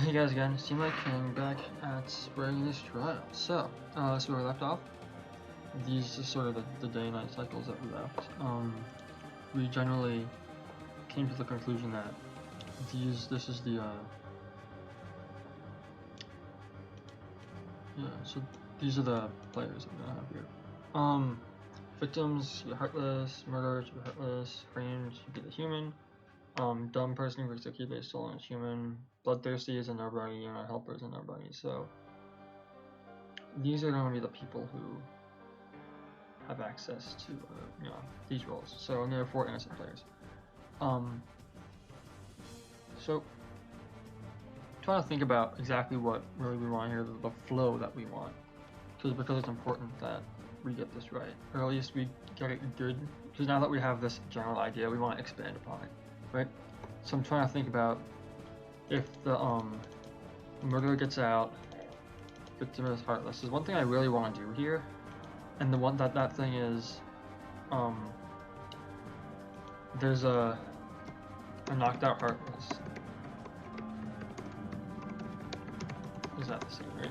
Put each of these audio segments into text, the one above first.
Hey guys again, it's Team King back at this trial. So where we left off. These are sort of the day and night cycles that we left. We generally came to the conclusion that this is the so these are the players that we're gonna have here. Victims, you're heartless. Murderers, you're heartless. Framed, you be the human. Dumb person who breaks a key based stolen is human. Bloodthirsty is a nobody, and a helper is a nobody. So these are going to be the people who have access to these roles. So and there are 4 innocent players. So trying to think about exactly what really we want here, the flow that we want, because it's important that we get this right, or at least we get it good. Because now that we have this general idea, we want to expand upon it, right? So I'm trying to think about if the murderer gets out, victim is heartless. There's one thing I really want to do here, and the one that thing is, there's a knocked out heartless. Is that the same, right?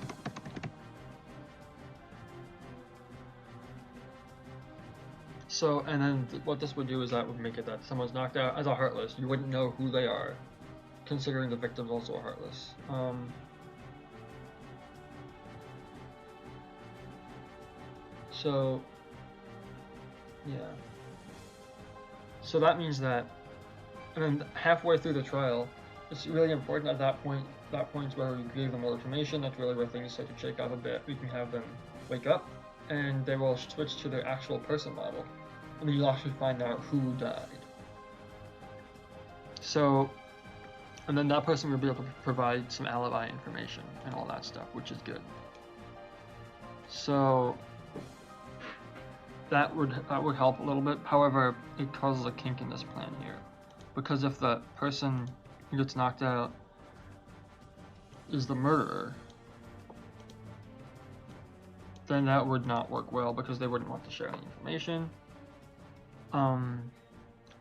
So, and then what this would do is that would make it that someone's knocked out as a heartless. You wouldn't know who they are, considering the victim's also a heartless. So, yeah. So that means that, and then halfway through the trial, it's really important at that point. That point's where we give them more information. That's really where things start to shake up a bit. We can have them wake up, and they will switch to their actual person model, and then you'll actually find out who died. So, and then that person will be able to provide some alibi information and all that stuff, which is good. So that would help a little bit. However, it causes a kink in this plan here, because if the person who gets knocked out is the murderer, then that would not work well, because they wouldn't want to share any information.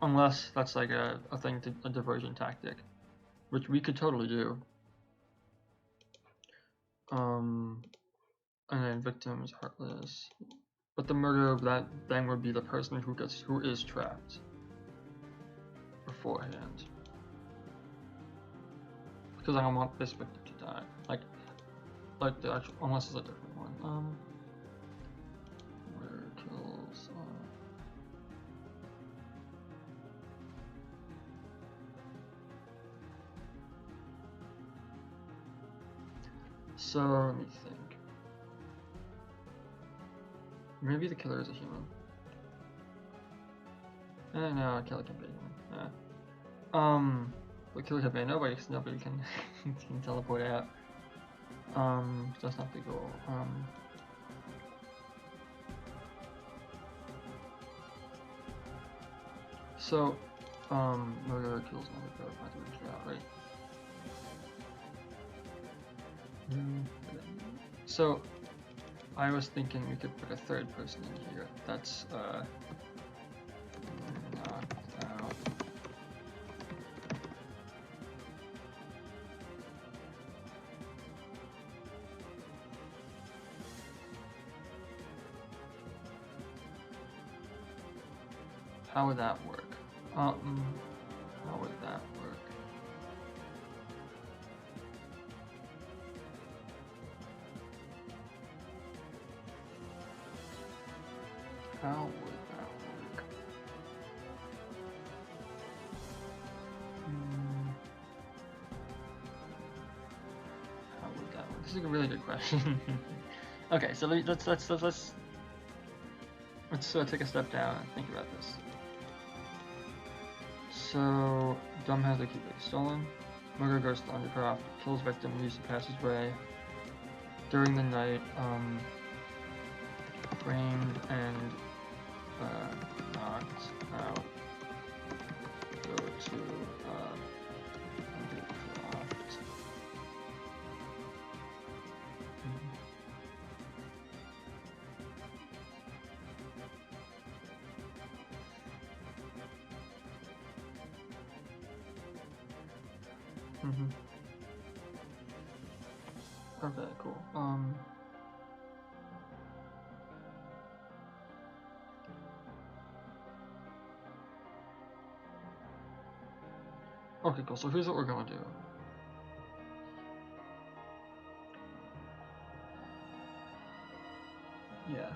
Unless that's like a thing, a diversion tactic, which we could totally do. And then victims, heartless. But the murderer of that then would be the person who is trapped beforehand. Because I don't want this victim to die. Like the actual, unless it's a different one. Murder kills. So let me think. Maybe the killer is a human. No, a killer can be a human. The killer can be nobody can can teleport out. That's not the goal. So, murderer kills another guard by the reach out, right? So, I was thinking we could put a third person in here. That's knocked out. How would that work? How would that work? How would that work? How would that work? This is a really good question. Okay, so let's take a step down and think about this. So, dumb has the key stolen. Murderer goes to the undercroft, kills victim, leaves the passageway. During the night, framed and knocked out. Go to undercroft. Okay, cool. Okay, cool. So here's what we're gonna do. Yeah.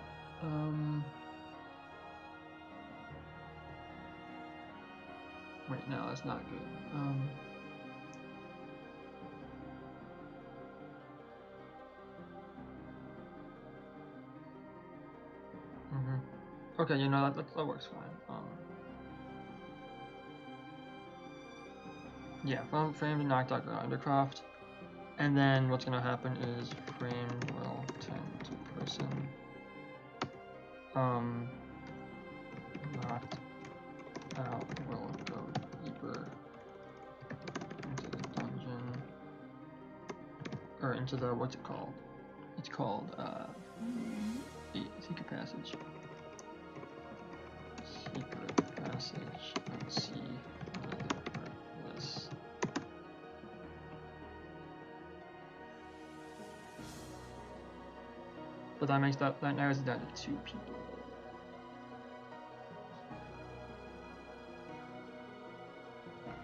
Wait, no, that's not good. Okay, you know, that works fine. Yeah, framed and knocked out Undercroft. And then what's gonna happen is framed will tend to person. Knocked out will go deeper into the dungeon. Or into the, what's it called? It's called, Secret Passage. Secret Passage. Let's see. This. But that makes that narrows it down to 2 people.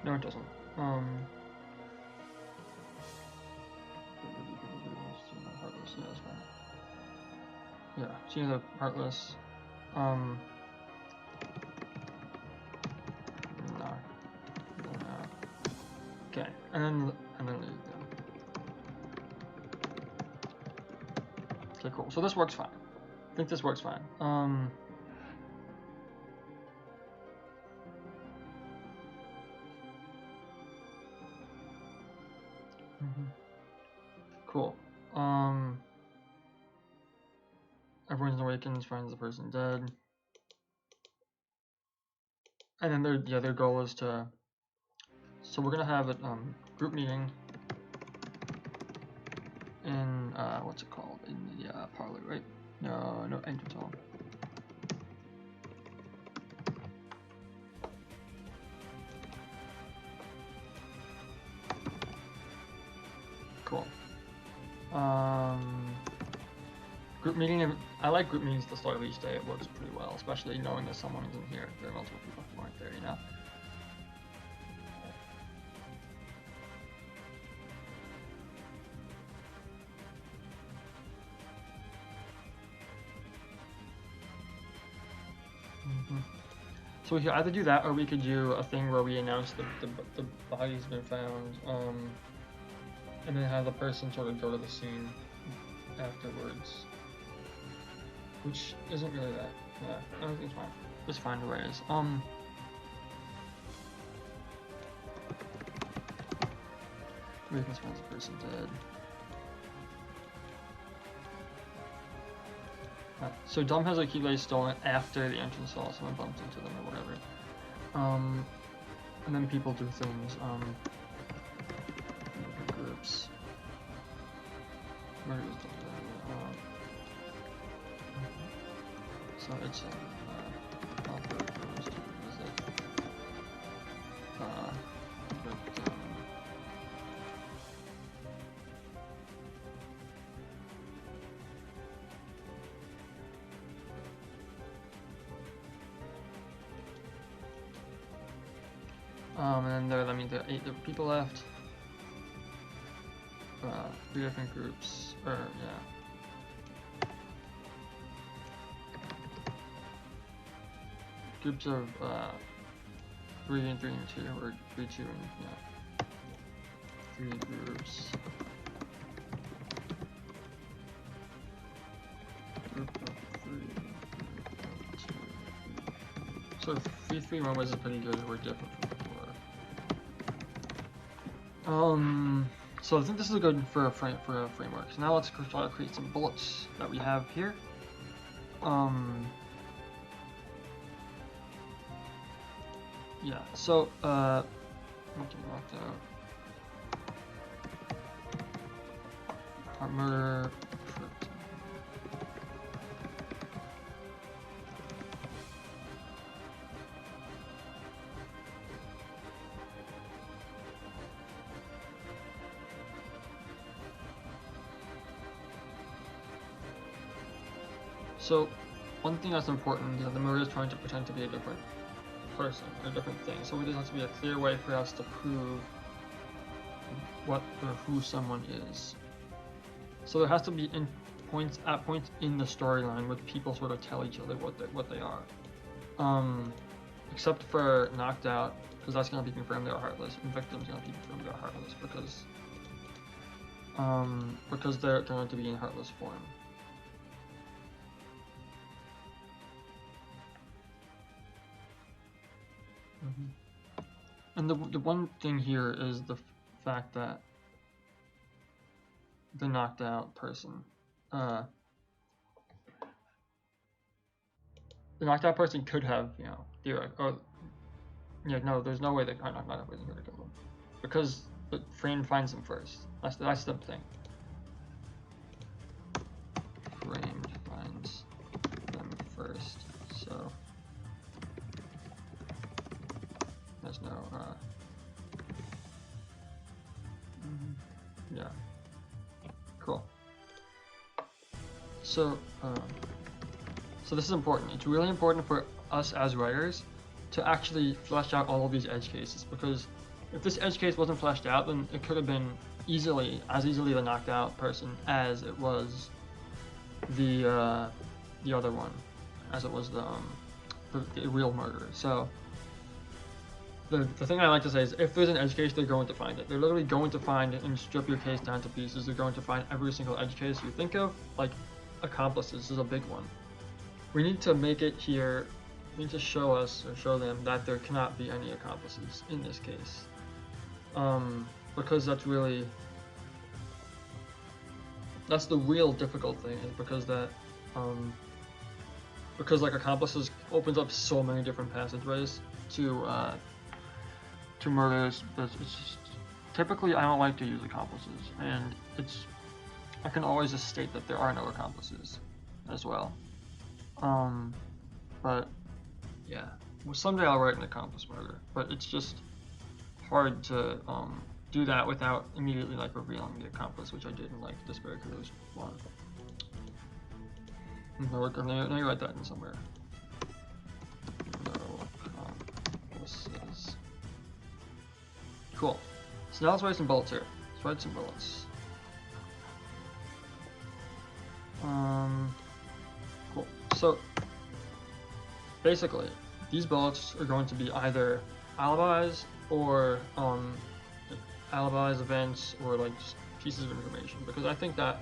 No, it doesn't. Heartless, yeah, that's fine. Yeah, see the Heartless. No. Okay, and then leave them. Okay, cool. So this works fine. I think this works fine. Cool. Everyone's awakens, finds the person dead. And then their goal is to. So we're gonna have a group meeting in what's it called? In the parlor, right? No, entrance hall. Cool. Group meeting. I like group meetings at the start of each day. It works pretty well, especially knowing that someone isn't here. There are multiple people who aren't there, you know. So we could either do that, or we could do a thing where we announce the body's been found, and then have the person sort of go to the scene afterwards, which isn't really that. Yeah, I think it's fine. Just find a way is. We can find the person dead. So Dom has a key that is stolen after the entrance hall, someone bumped into them or whatever. And then people do things, groups. Where is it? So it's offer goes to visit victim. And then that means there are 8 people left. 3 different groups, or yeah. Groups of 3 and 3 and 2, or 3, 2 and yeah. 3 groups. Group of 3, group of 2. So 3 moments is pretty good. We're different from before. So I think this is good for a framework. So now let's try to create some bullets that we have here. Yeah. So locked out. Our murder. So, one thing that's important is that the murderer is trying to pretend to be a different person, a different thing. So there has to be a clear way for us to prove what or who someone is. So there has to be points in the storyline where people sort of tell each other what they are. Except for knocked out, because that's gonna be confirmed they're heartless, and victims gonna be confirmed they're heartless because they're going to be in heartless form. And the one thing here is the fact that the knocked out person, the knocked out person could have, you know, there's no way that knocked out person could have killed him, because the Frame finds him first. That's the thing. Framed finds them first, so there's no yeah. Cool. So so this is important. It's really important for us as writers to actually flesh out all of these edge cases, because if this edge case wasn't fleshed out, then it could have been as easily the knocked out person as it was the other one, as it was the real murderer. So the thing I like to say is, if there's an edge case, they're going to find it. They're literally going to find it and strip your case down to pieces. They're going to find every single edge case you think of, like accomplices is a big one. We need to make it here. We need to show them that there cannot be any accomplices in this case, because that's the real difficult thing, is because like accomplices opens up so many different passageways to murders. It's just, typically I don't like to use accomplices, and I can always just state that there are no accomplices as well. But yeah, well, someday I'll write an accomplice murder, but it's just hard to do that without immediately like revealing the accomplice, which I did in like Despair Cruise 1. Let me write that in somewhere. No accomplices. Cool. So now let's write some bullets here. Let's write some bullets. Cool. So basically, these bullets are going to be either alibis or alibis, events, or like just pieces of information, because I think that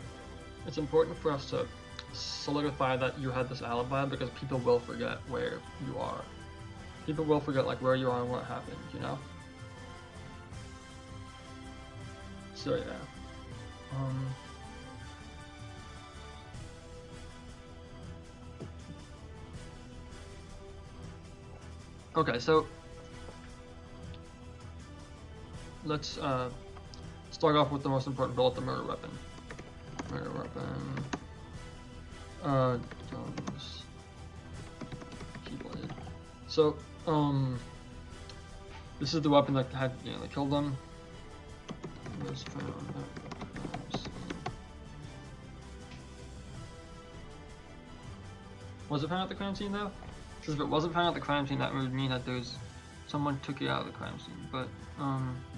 it's important for us to solidify that you had this alibi, because people will forget where you are. People will forget like where you are and what happened, you know? So yeah. Okay, so let's start off with the most important bullet, the murder weapon. Murder weapon. Jones. Keyblade. So, this is the weapon that that killed them. Was found at the crime scene. Was it found at the crime scene though? Because if it wasn't found at the crime scene, that would mean that someone took it out of the crime scene. But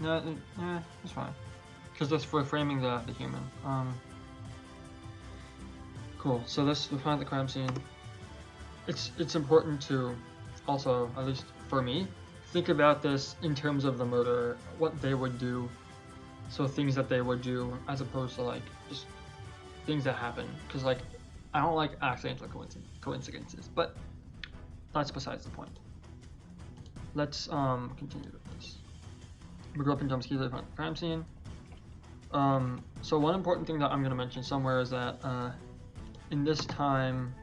no, it's fine. Because that's for framing the human. Cool. So this was found at the crime scene. It's important to also, at least for me, think about this in terms of the murderer, what they would do. So things that they would do, as opposed to like just things that happen. Because like I don't like accidental coincidences, but that's besides the point. Let's continue with this. We grew up in Dumpsky, live on the crime scene. So one important thing that I'm going to mention somewhere is that in this time,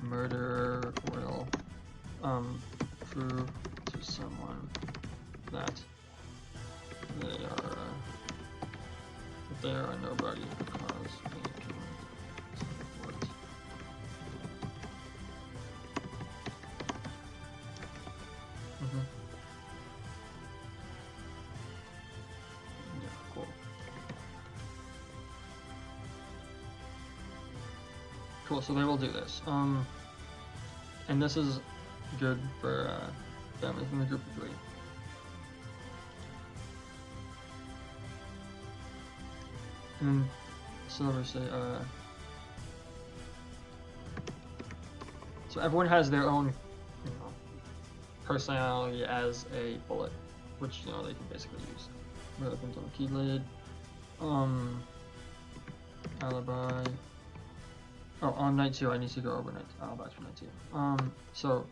murderer will prove to someone that they are nobody because they can support. Yeah, cool. cool. So they will do this. And this is good for families in the group of 3. And so we say, so everyone has their own, you know, personality as a bullet, which, you know, they can basically use. We're open to a key lid. Alibi. Oh, on night 2, I need to go over alibis for night 2. So,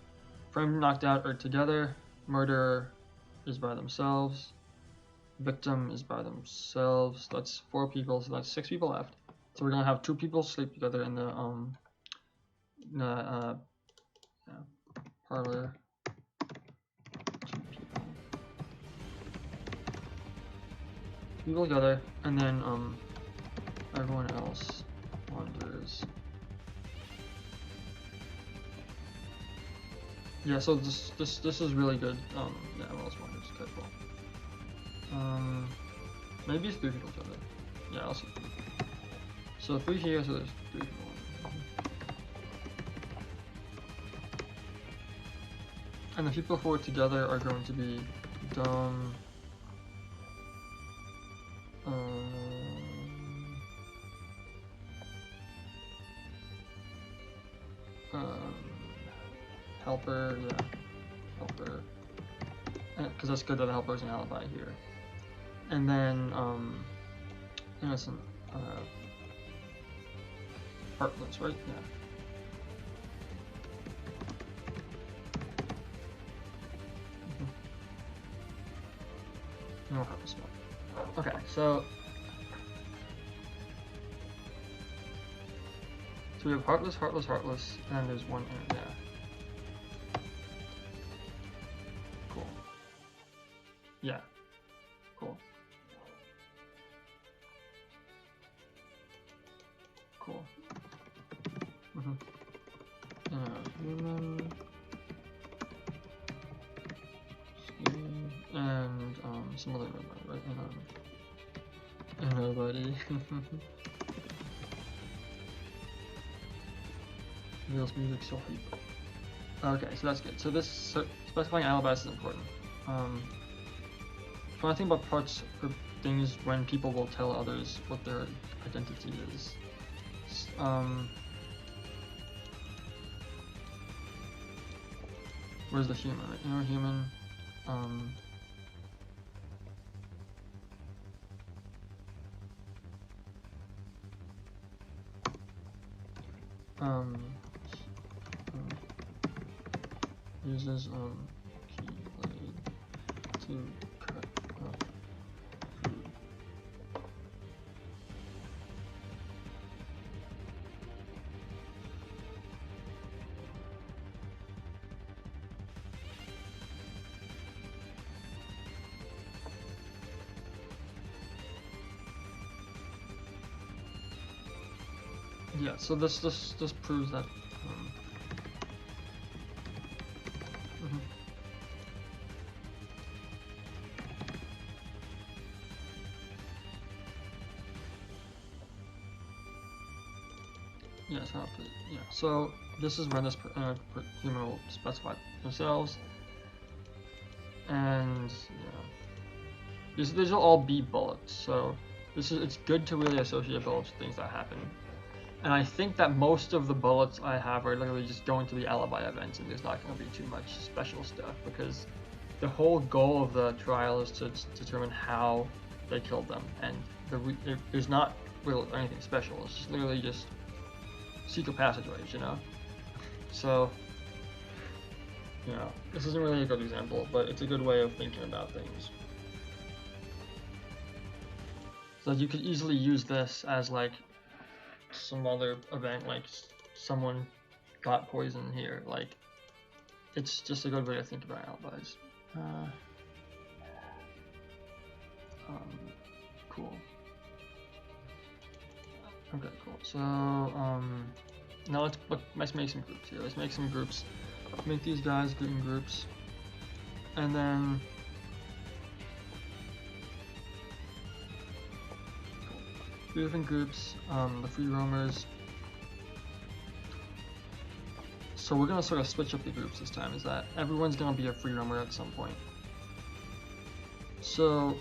frame knocked out are together. Murderer is by themselves. Victim is by themselves. That's 4 people, so that's 6 people left. So we're gonna have 2 people sleep together in the parlor. 2 people together, and then everyone else wanders. Yeah, so this is really good. Yeah, everyone else wanders. Okay, cool. Maybe it's 3 people together. Yeah, I'll see. So 3 here, so there's 3 people. And the people who are together are going to be dumb. Helper, yeah, helper. Because that's good that the helper's an alibi here. And then, innocent, heartless, right? Yeah. No heartless one. Okay, so we have heartless, heartless, heartless, and there's one in, yeah. Cool. Yeah. Cool. Cool. Human. And some other nobody, right? And nobody. Reels music so hype. Okay, so that's good. So this specifying alibis is important. When I think about parts or things when people will tell others what their identity is. Where's the human? Right? You know, human. Uses key blade to cut up food. Yeah, so this proves that. Yeah, so this is when this human will specify themselves, and yeah, these will all be bullets. So it's good to really associate bullets with things that happen. And I think that most of the bullets I have are literally just going to be alibi events, and there's not going to be too much special stuff because the whole goal of the trial is to determine how they killed them, and there's not really anything special. It's just literally just secret passageways, you know? So, you know, this isn't really a good example, but it's a good way of thinking about things. So you could easily use this as like some other event, like someone got poisoned here. Like, it's just a good way to think about alibis. Cool. Okay, cool. So, now let's make some groups here. Let's make some groups. Make these guys in groups. And then, cool. 3 different groups. The free roamers. So we're gonna sort of switch up the groups this time, is that everyone's gonna be a free roamer at some point. So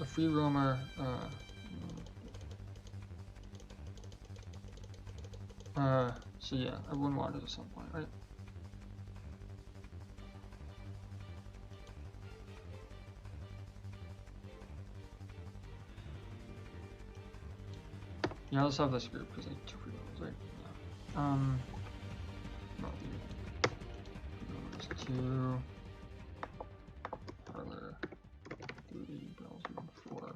a free roamer, so yeah, everyone wanders at some point, right? Yeah, let's have this group because like 2 free roamers, right? Yeah. No, there's 2. Parlor, 3, browser, 4.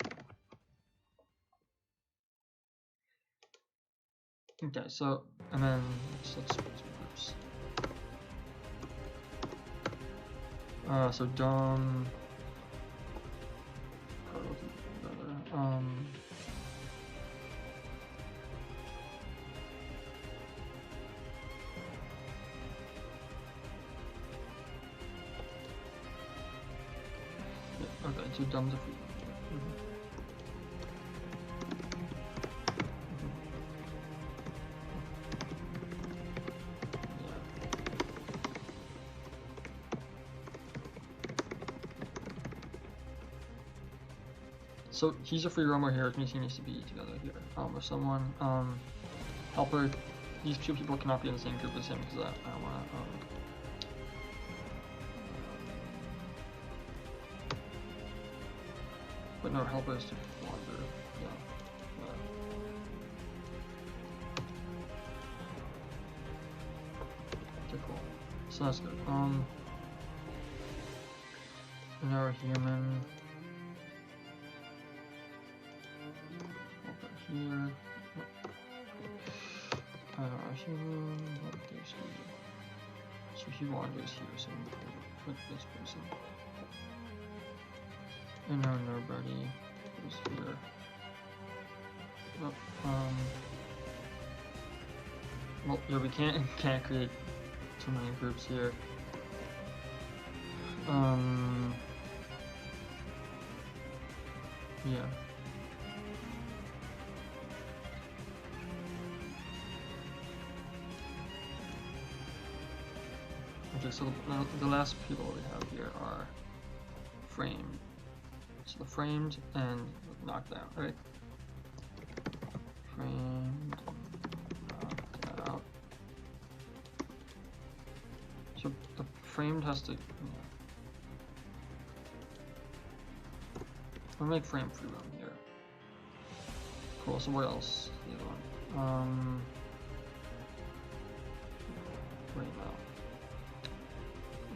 Okay, so and then let's split some groups. So Dom. Okay, so Dom's a free roamer. So he's a free roamer here, which means he needs to be together here with someone. Helper, these 2 people cannot be in the same group as him because I don't want to. But no, helper is to wander. Yeah. Okay, cool. So that's good. Another human. Here, human, so he wanders here, so we'll put this person. And now nobody is here. Oh, well, yeah, we can't create too many groups here. Yeah. Okay, so the last people we have here are framed. So the framed and knockdown, right? Framed, knocked out. So the framed has to. We'll make frame free roam here. Cool. So what else? The other one. Wait, no.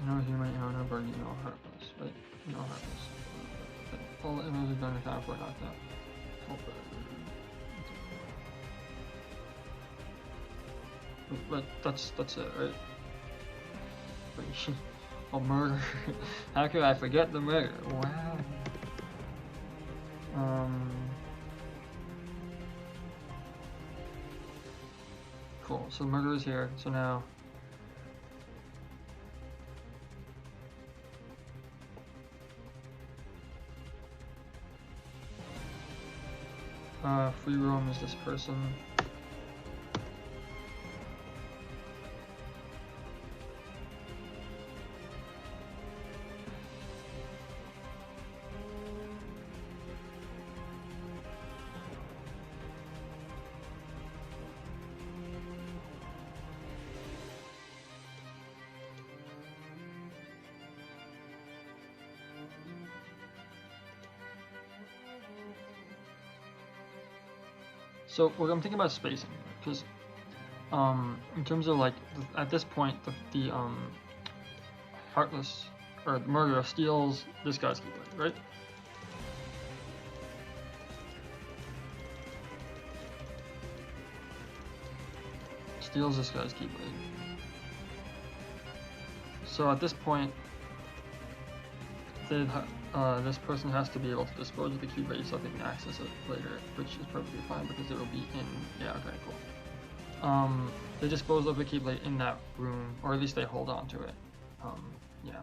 No human, no bird, no heartless, right? No heartless. All the images are done to account for knockdown. But that's it, right? Oh, murder. How could I forget the murder? Wow. Cool. So the murder is here. So now. Free roam is this person. So what I'm thinking about spacing, because in terms of like at this point the heartless or the murderer steals this guy's keyblade, right? Steals this guy's keyblade. So at this point, this person has to be able to dispose of the keyblade so they can access it later, which is perfectly fine because it will be in. Yeah, okay, cool. They dispose of the keyblade in that room, or at least they hold on to it. Yeah.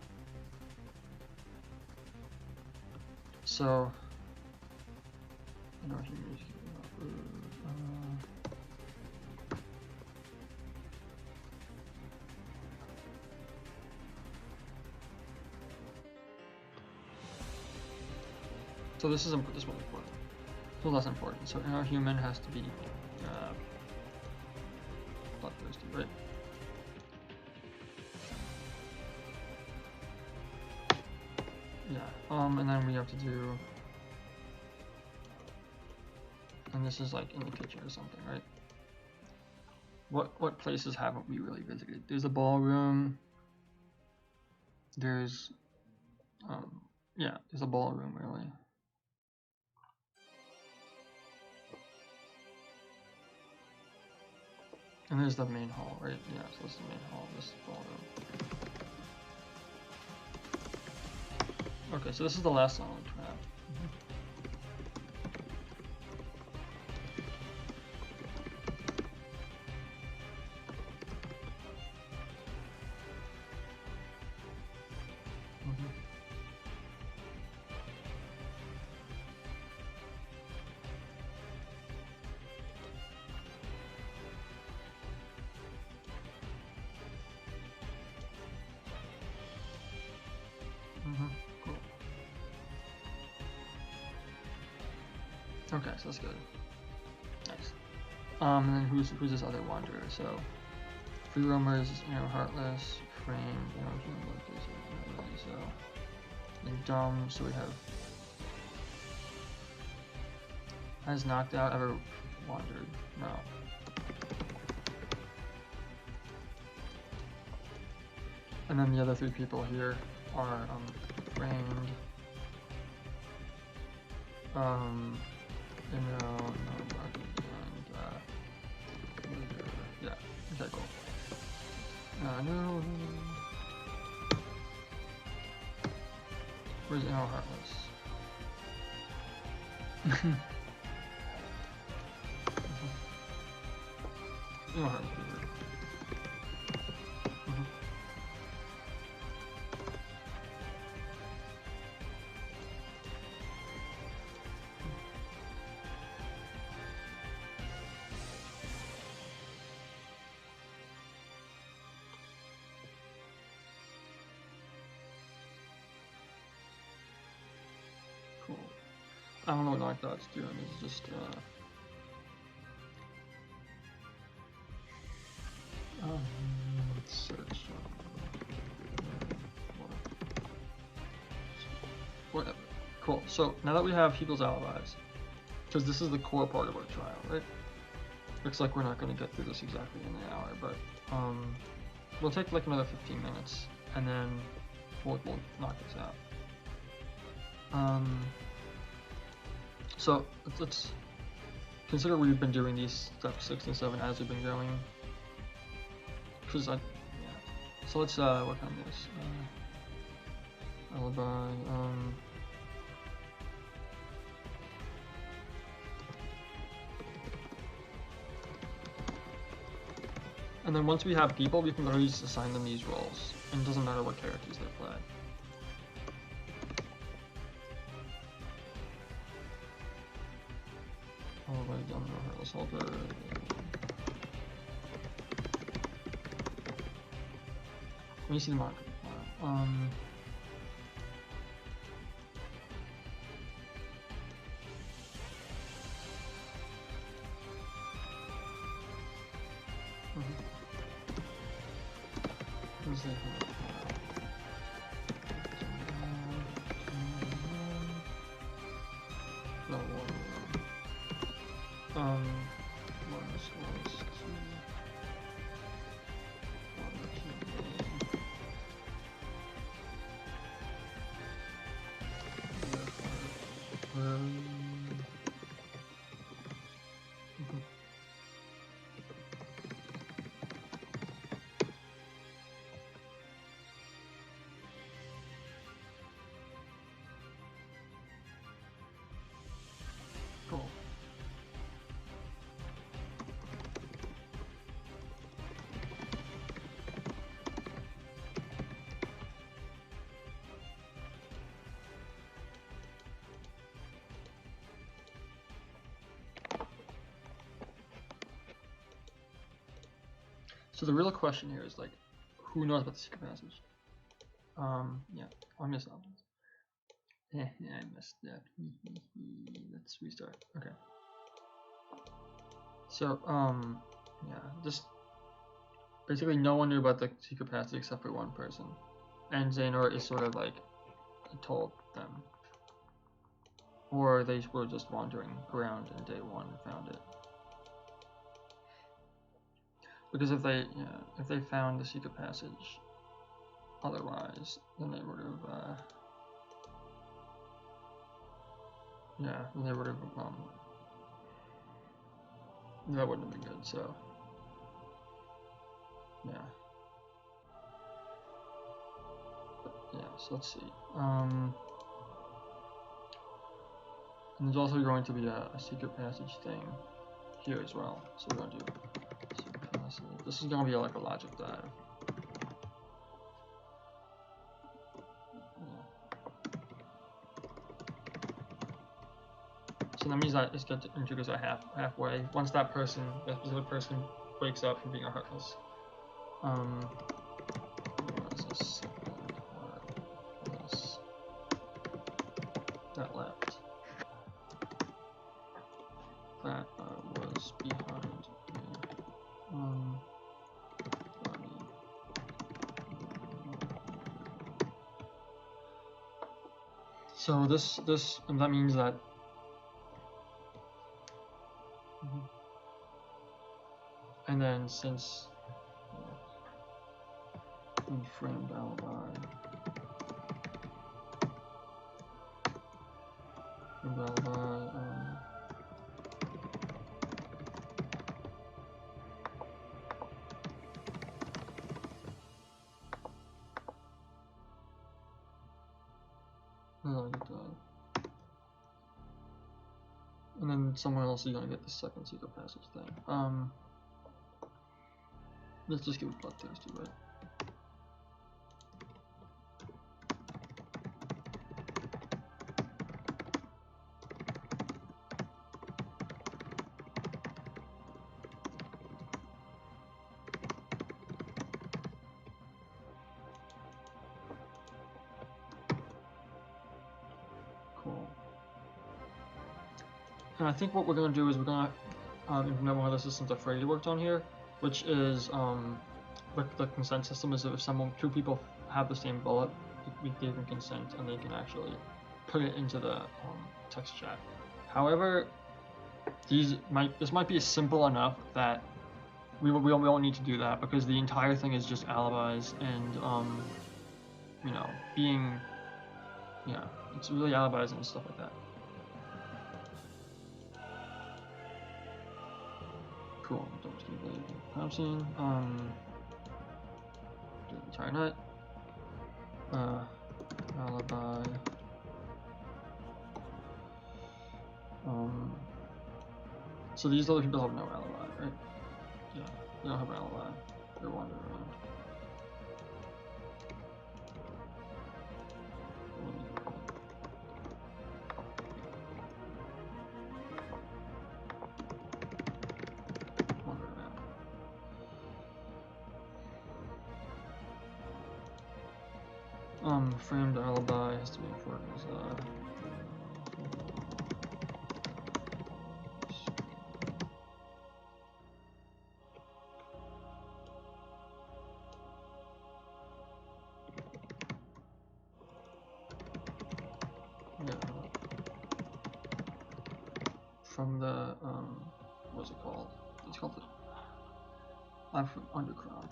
So. So this one's important. So less important. So our human has to be bloodthirsty, right? Yeah. And then we have to do, and this is like in the kitchen or something, right? What places haven't we really visited? There's a ballroom. There's yeah, there's a ballroom really. And there's the main hall, right? Yeah, so this is the main hall, this is the ballroom. Okay, so this is the last silent trap. Cool. Okay, so that's good. Nice. And then who's this other wanderer? So free roamers, heartless, framed, human bloodthirsty, so and dumb. So we have has knocked out, ever wandered? No. And then the other three people here are framed. Yeah, okay, cool. No. Where's Heartless? Heartless. Cool. I don't know what Knockdot's doing. It's just let's search. Whatever. Cool. So now that we have people's alibis, because this is the core part of our trial, right? Looks like we're not going to get through this exactly in an hour, but we'll take like another 15 minutes, and then we'll knock this out. So let's consider we've been doing these steps 6 and 7 as we've been going. Cause yeah. So let's work on this. Alibi. And then once we have people, we can literally just assign them these roles, and it doesn't matter what characters they play. Already done the Heartless Helper. Let me see the market. Cool. So the real question here is like, who knows about the secret passage? Yeah, I'll miss options. I messed up. Let's restart. Okay. So, yeah, just basically no one knew about the secret passage except for one person. And Xehanort is sort of like told them. Or they were just wandering around in day one and found it. Because if they found the secret passage otherwise, then they would have that wouldn't have been good, so yeah. Yeah, so let's see. And there's also going to be a secret passage thing here as well. So we're going to do secret passage. This is going to be like a logic dive. So that means that it's going to introduce a halfway. Once that specific person wakes up from being a heartless. What is this? Heartless. That left. That was behind me. So that means that and then since framed alibi and then somewhere else you're gonna get the second secret passage thing. Let's just give it bloodthirsty, right? Cool. And I think what we're gonna do is we're gonna implement one of the systems that Freddy worked on here, which is the consent system is if two people have the same bullet, we give them consent and they can actually put it into the text chat. However, this might be simple enough that we won't need to do that because the entire thing is just alibis and it's really alibis and stuff like that. Cool. Don't keep the crime scene. Do the entire night. Alibi. So these other people have no alibi, right? Yeah, they don't have an alibi. They're wandering around. Framed alibi has to be important as from the what's it called? It's called the Underground.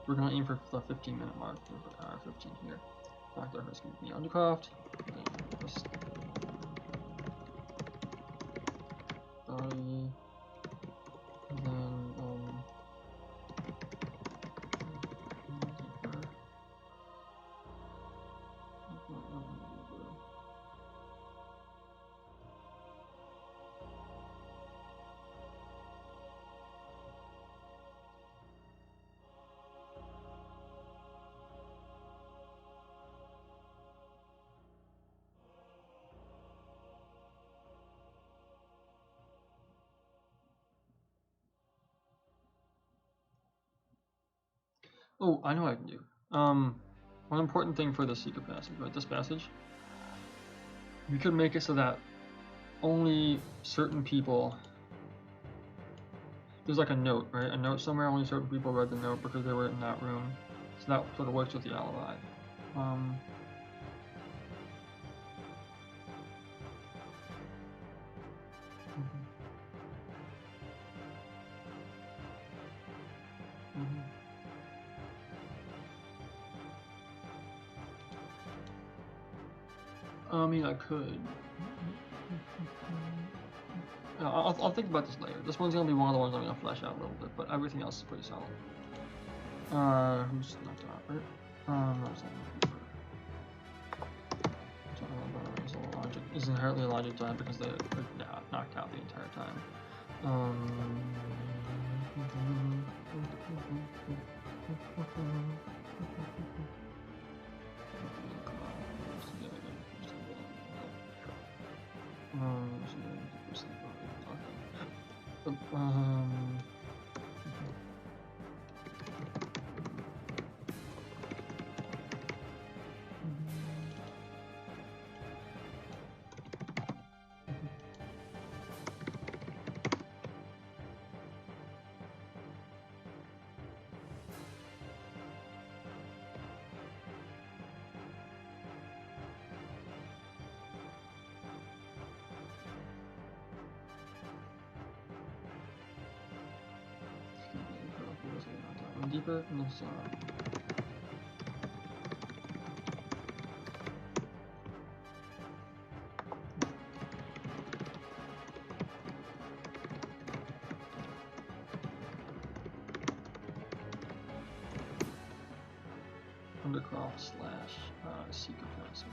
We're gonna aim for the 15-minute mark. 15 here. Dr. Hurst can be Undercroft. Body. And then oh, I know what I can do. one important thing for the secret passage, right? This passage, we could make it so that only certain people. There's like a note, right? A note somewhere. Only certain people read the note because they were in that room. So that sort of works with the alibi. I mean, I could. I'll think about this later. This one's gonna be one of the ones I'm gonna flesh out a little bit, but everything else is pretty solid. Who's knocked out, right? No, it's not logic. Is inherently a logic die because they knocked out the entire time. Deeper in this undercroft / secret passage.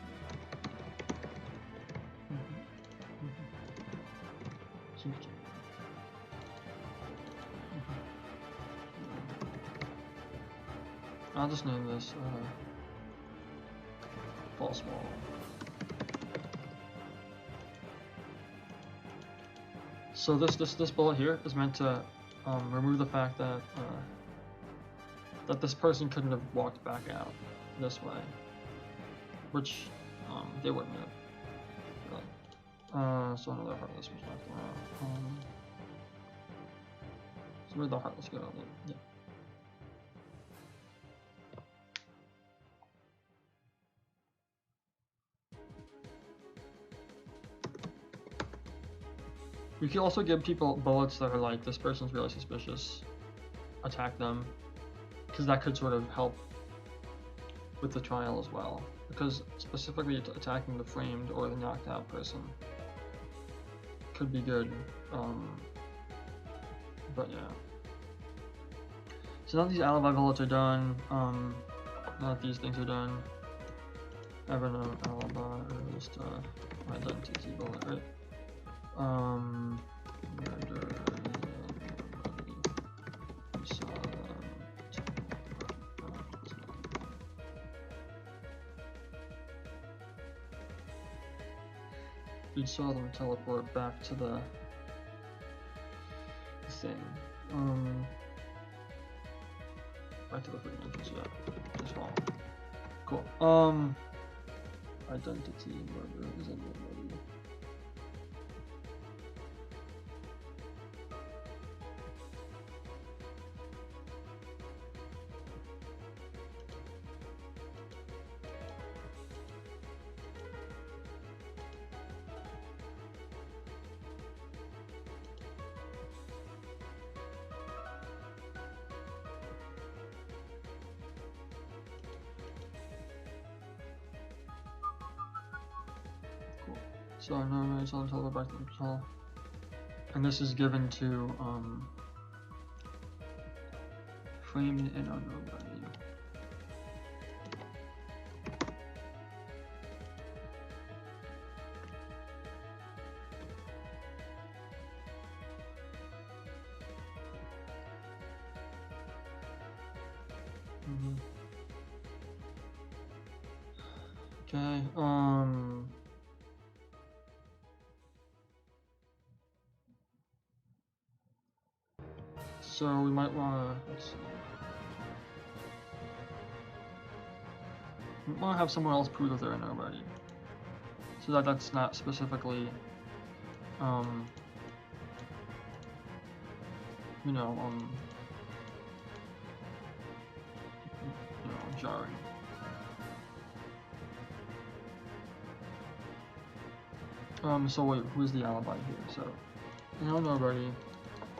I'll just name this false wall. So this bullet here is meant to remove the fact that that this person couldn't have walked back out this way, which they wouldn't have. Really. So another heartless was knocked around. So where'd the heartless go? Yeah. We can also give people bullets that are like, this person's really suspicious, attack them, because that could sort of help with the trial as well. Because specifically attacking the framed or the knocked out person could be good. But yeah. So now these alibi bullets are done. Now that these things are done, I have an alibi, or at least identity bullet, right? We saw them teleport back to the thing. Back to the freaking entrance, yeah. Just follow. Cool. Identity murder is in the murder. So no, it's on until back to the control. And this is given to framed and unknown value. Okay, so we might wanna, let's see. We want to have someone else prove that they're a nobody. So that that's not specifically, you know, jarring. So wait, who's the alibi here? So, nobody,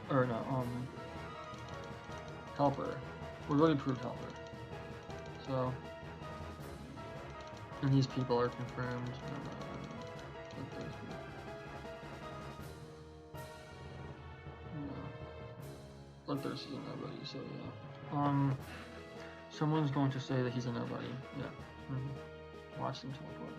or no, helper. We already proved helper. So, and these people are confirmed. Bloodthirst is a nobody, so yeah. Someone's going to say that he's a nobody. Yeah. Watch them teleport.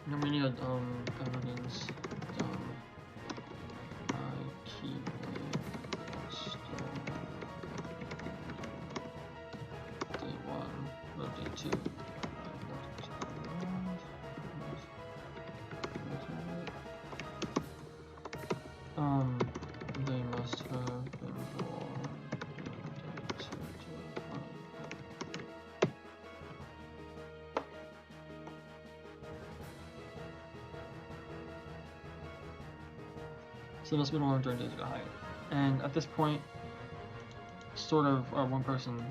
And we need evidence day 1 or day 2. They must have been born day 2 to 5. So must have been born during day 2 to hide. And at this point, sort of one person,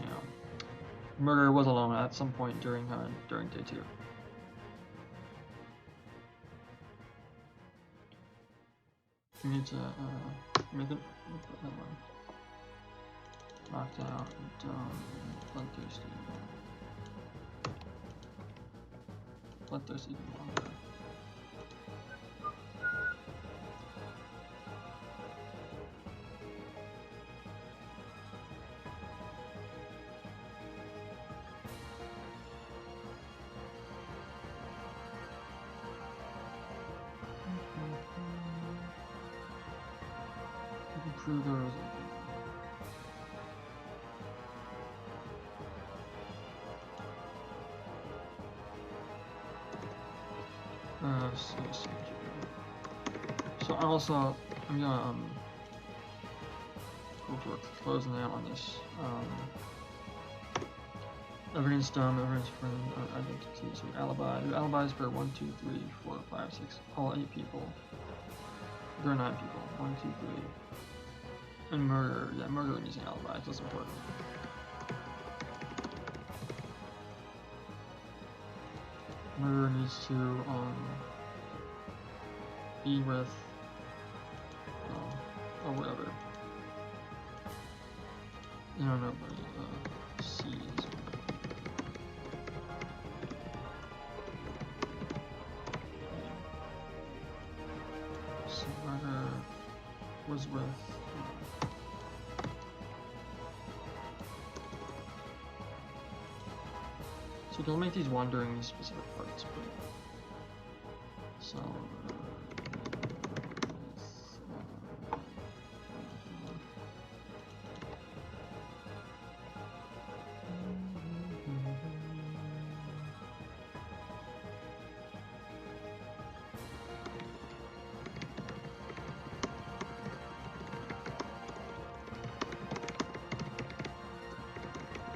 murderer was alone at some point during day 2. We need to make it knocked out and bloodthirsty. Bloodthirsty longer. Prove there was so also I'm gonna go for closing out on this evidence dumb, evidence for identity, so alibi. The alibis for 1, 2, 3, 4, 5, 6, all 8 people. There are 9 people. 1, 2, 3. And murder, yeah, murder and using alibis, that's important. Murder needs to be with or whatever. Nobody sees. So murder was with. So don't make these wandering specific parts, but so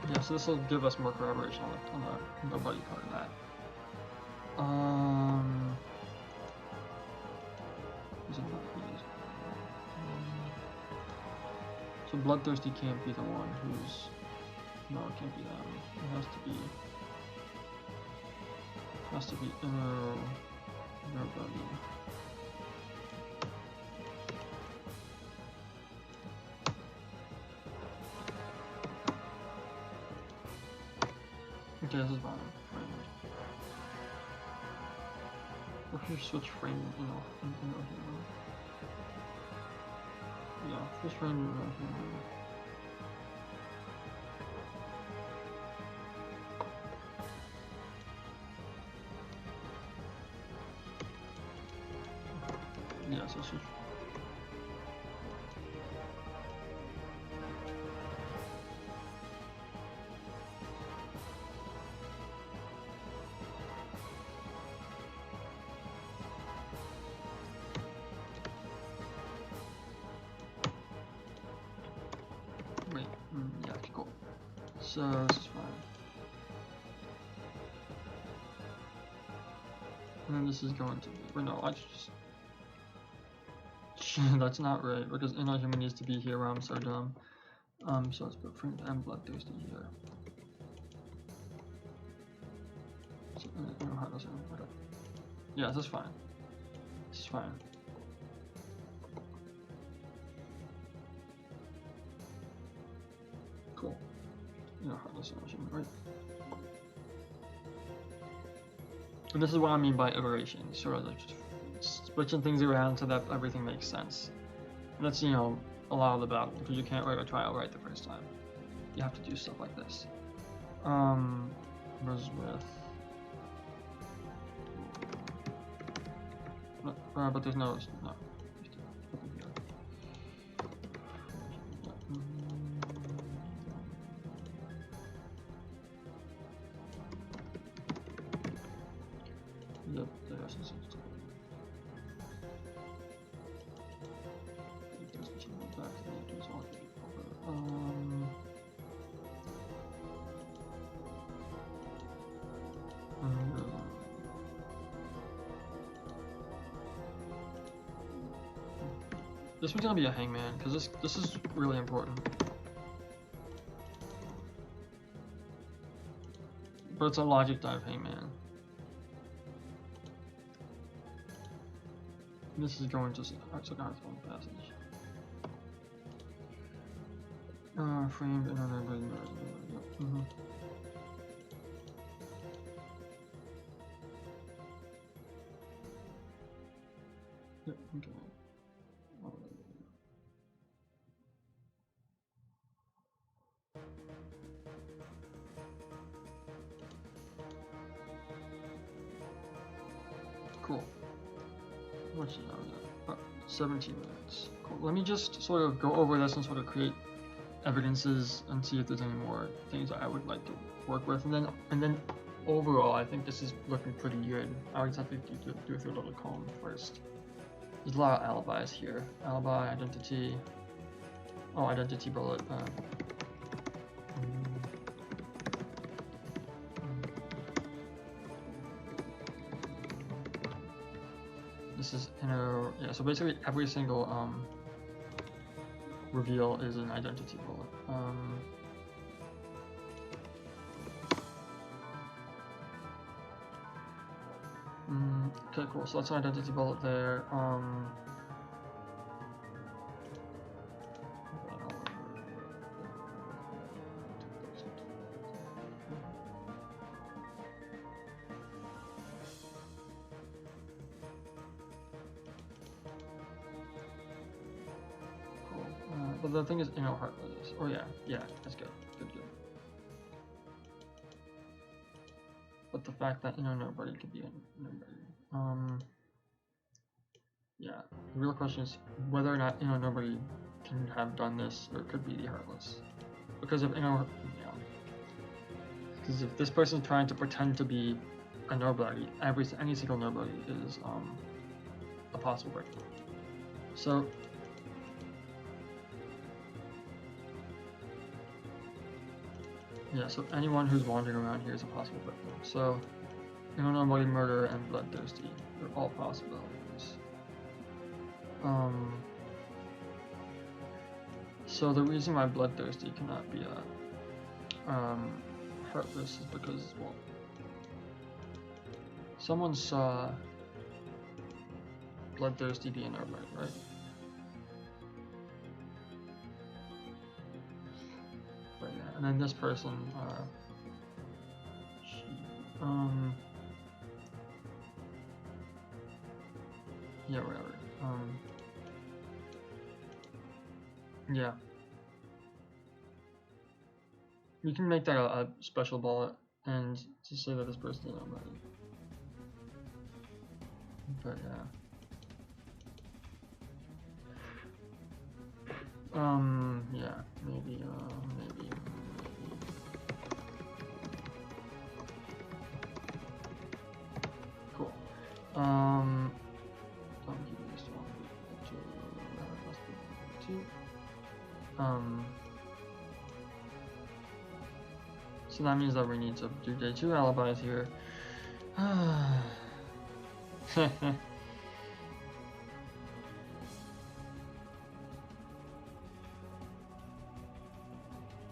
yeah, so this will give us more corroboration on the nobody part of that. So bloodthirsty can't be the one who's no, it can't be them. It has to be nobody. Okay, this is bottom. Or if you switch frame, yeah, switch frame, Yeah, so she. Wait, yeah, cool. So this is fine. And then this is going to be, or no, I just. That's not right, because innerhuman needs to be here where I'm so dumb. So let's put framed and bloodthirsty here. So, okay. Yeah, this is fine. This is fine. Cool. Heartless emotion, right? And this is what I mean by iteration, sort of like just switching things around so that everything makes sense. And that's, a lot of the battle, because you can't write a trial right the first time. You have to do stuff like this. Was with... but there's no... Yep, there's some stuff. This one's gonna be a hangman, because this is really important. But it's a logic dive hangman. This is going to second Hearthstone passage. Framed and other Yep, okay. Cool. What's 17 minutes. Cool. Let me just sort of go over this and sort of create evidences and see if there's any more things that I would like to work with, and then overall I think this is looking pretty good. I would have to do through a little comb first. There's a lot of alibis here. Alibi, identity. Oh, identity bullet. This is yeah. So basically, every single reveal is an identity bullet. Okay, cool. So that's an identity bullet there. But the thing is, heartless. Oh yeah, that's good, good. But the fact that nobody could be nobody. Yeah. The real question is whether or not nobody can have done this or could be the heartless, because if because if this person's trying to pretend to be a nobody, any single nobody is a possible victim. So. Yeah, so anyone who's wandering around here is a possible victim. So, nobody, murder, and bloodthirsty. They're all possibilities. So the reason why bloodthirsty cannot be a heartless is because, well, someone saw bloodthirsty be a nobody, right? And then this person, yeah, whatever. Yeah. You can make that a special bullet and to say that this person is nobody. But yeah. Yeah, maybe. Cool. Don't give me this one. Must be 2. So that means that we need to do day 2 alibis here.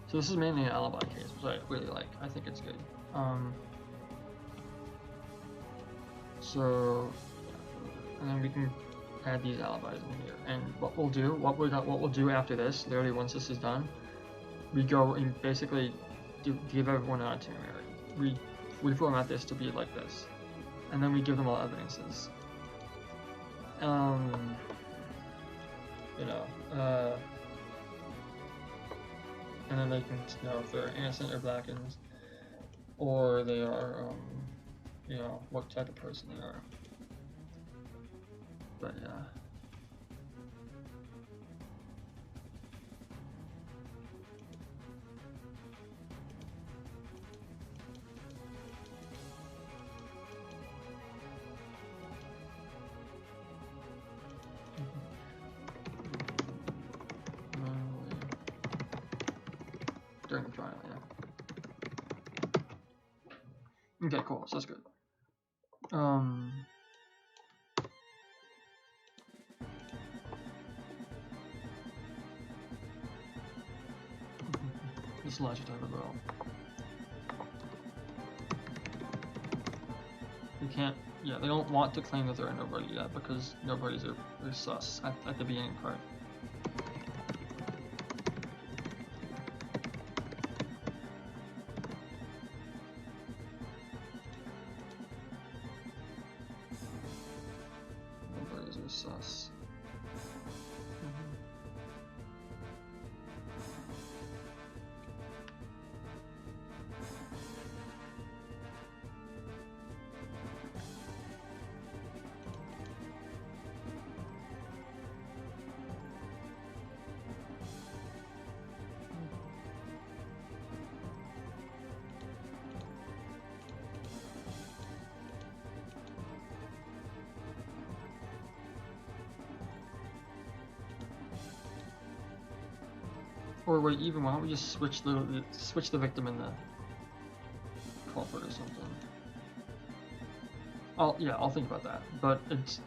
So this is mainly an alibi case, which I really like. I think it's good. So, and then we can add these alibis in here. And what we'll do after this, literally once this is done, we go and basically give everyone an itinerary. We format this to be like this, and then we give them all evidences. And then they can know if they're innocent or blackened, or they are, what type of person they are. But yeah. During the trial, yeah. Okay, cool. So that's good. This allows you to have a row. You can't. Yeah, they don't want to claim that they're a nobody yet because nobodies are sus at the beginning part. Nobodies are sus. Or wait, even why don't we just switch the victim in the culprit or something? I'll think about that. But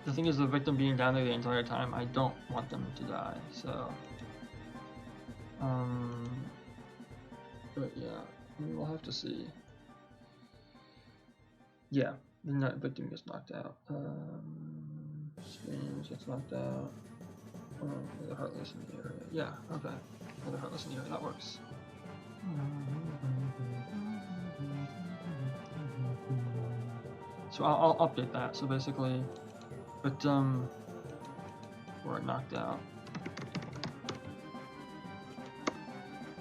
the thing is, the victim being down there the entire time, I don't want them to die. So, but yeah, I mean, we'll have to see. Yeah, the victim gets knocked out. Screams gets knocked out. The heartless in the area. Yeah, okay. The heartless in the area. That works. So I'll update that. So basically, victim were knocked out.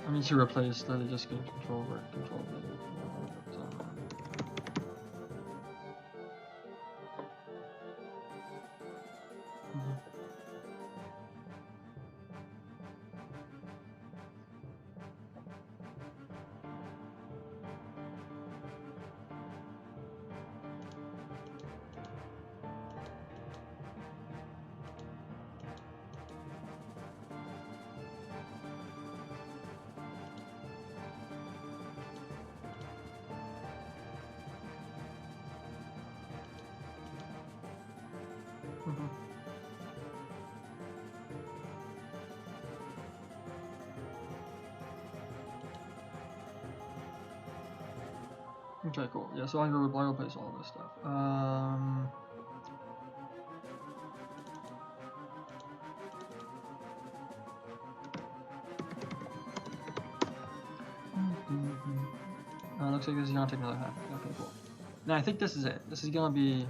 I need to replace the just gain control over control. Okay, cool. Yeah, so I will replace all of this stuff. Looks like this is gonna take another half. Okay, cool. Now I think this is it. This is gonna be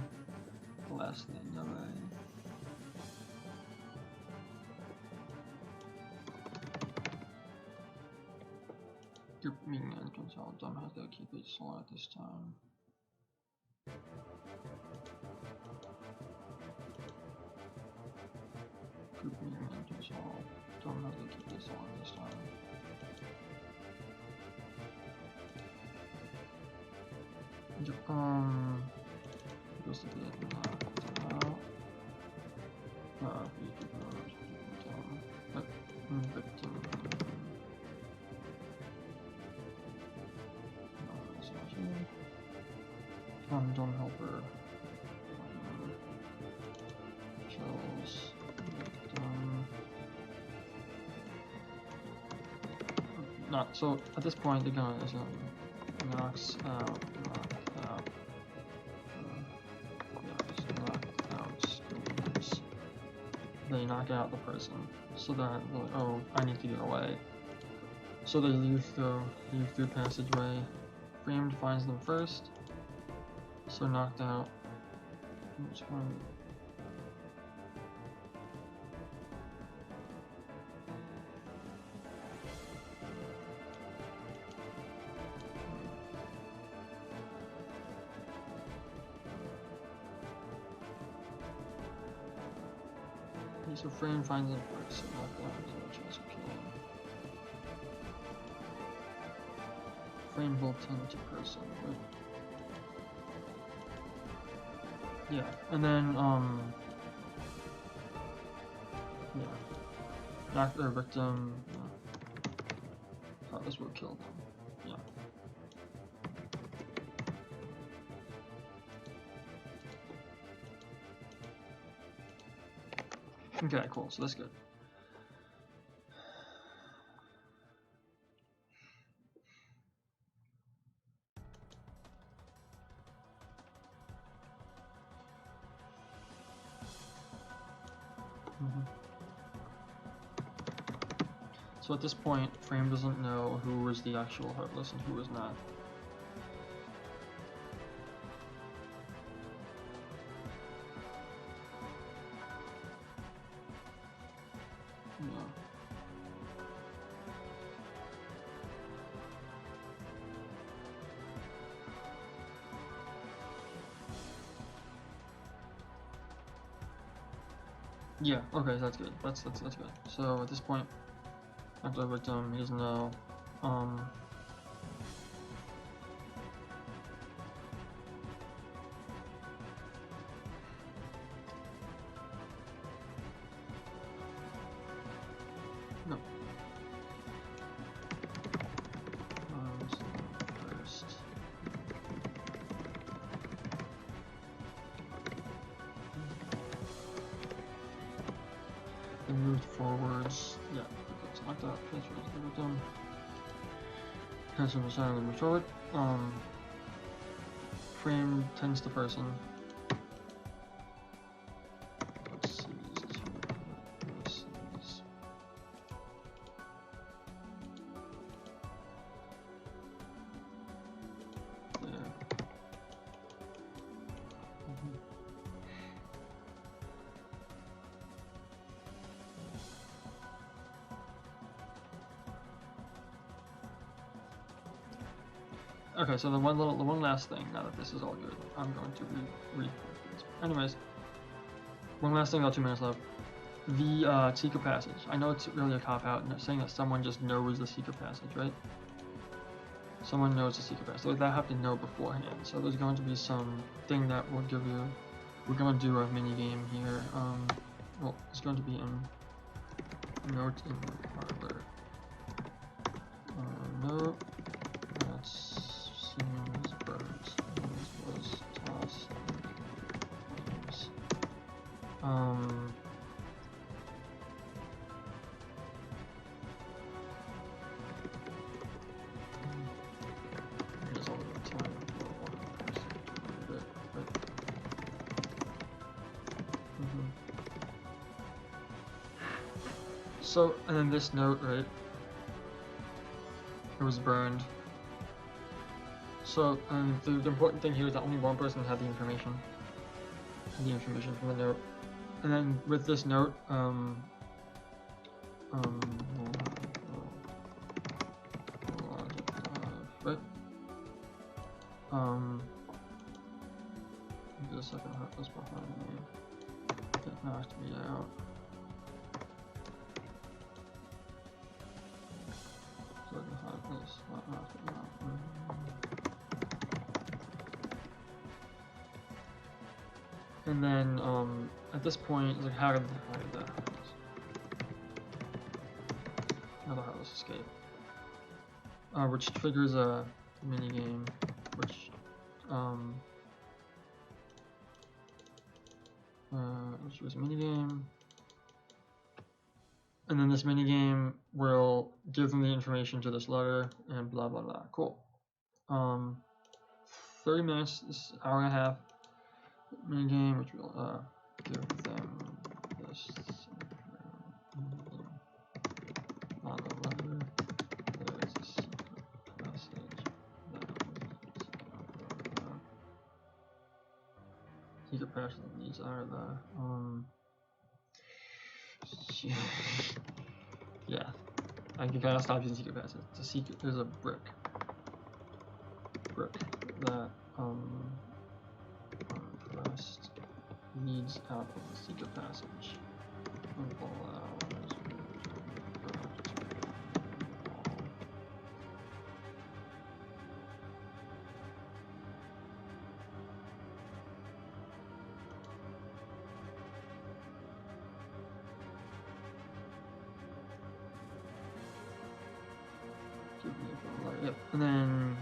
the last thing, alright. Group meeting and console. Dumb has to keep it slow at this time. Group meeting and console. victim. How do we keep this on this time? Supposed to be knocked out. Victim. It's not here. Don't help her. Kills. Victim. Not so. At this point, the gun is knocks out. They knock out the person, so that they're like, oh, I need to get away. So they leave through passageway. Framed finds them first, so knocked out. Which one? So Frame finds them first, so knocked out, there's no chance of killing. Frame will tend to person, right? Yeah, and then, yeah. Knock their victim, yeah. Oh, this would kill them, yeah. Okay, cool, so that's good. So at this point, Frame doesn't know who was the actual Heartless and who was not. Yeah, okay, that's good. That's good. So at this point, after victim, he doesn't know. No. First. They moved forwards. Yeah, it's locked out. Transfer to the victim. Transfer the side and move forward. Frame tends to person. Let's see these two. There. Okay, so the one last thing, now that this is all good, I'm going to read this. Anyways, one last thing, about 2 minutes left. The secret passage. I know it's really a cop-out saying that someone just knows the secret passage, right? Someone knows the secret passage, so they have to know beforehand. So there's going to be some thing that will give you, we're going to do a mini game here. Well, it's going to be in note in parlor. Note. Seems birds was tossed. There's all the time for one person to read it, but so, and then this note, right? It was burned. So the important thing here is that only one person had the information from the note. And then with this note, right? The second Heartless behind me. It knocked me out. this. And then at this point, it's like how did that another heartless escape, which triggers a mini game, which was a mini game, and then this mini game will give them the information to this letter and blah blah blah. Cool. 30 minutes, this hour and a half mini game, which will give them this on the letter. There is a secret passage that secret passage that needs are the yeah, I can kind of stop using secret passage. It's a secret. There's a brick that pressed leads out of the secret passage and allows yep, and then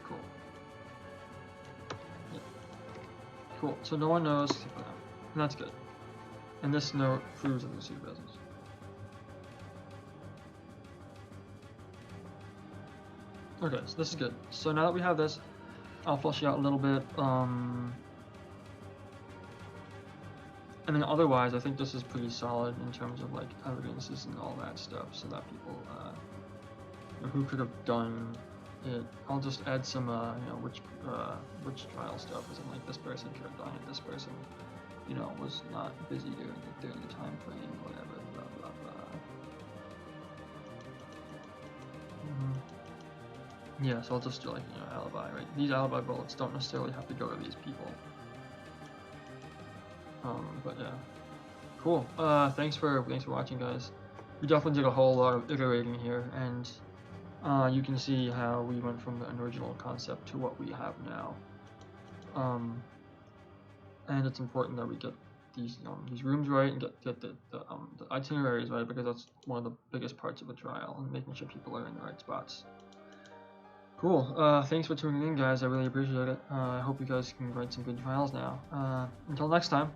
cool. Yep. Cool. So no one knows except for them, and that's good. And this note proves that the secret presence. Okay, so this is good. So now that we have this, I'll flesh it out a little bit. And then otherwise, I think this is pretty solid in terms of like evidences and all that stuff, so that people, who could have done it. I'll just add some, which trial stuff. Isn't like this person could have done it. This person, was not busy during the time frame, whatever. Blah blah blah. Yeah, so I'll just do like alibi, right? These alibi bullets don't necessarily have to go to these people. But yeah, cool. Thanks for watching, guys. We definitely did a whole lot of iterating here, and you can see how we went from the original concept to what we have now. And it's important that we get these rooms right and get the itineraries right, because that's one of the biggest parts of a trial, and making sure people are in the right spots. Cool. Thanks for tuning in, guys. I really appreciate it. I hope you guys can write some good trials now. Until next time.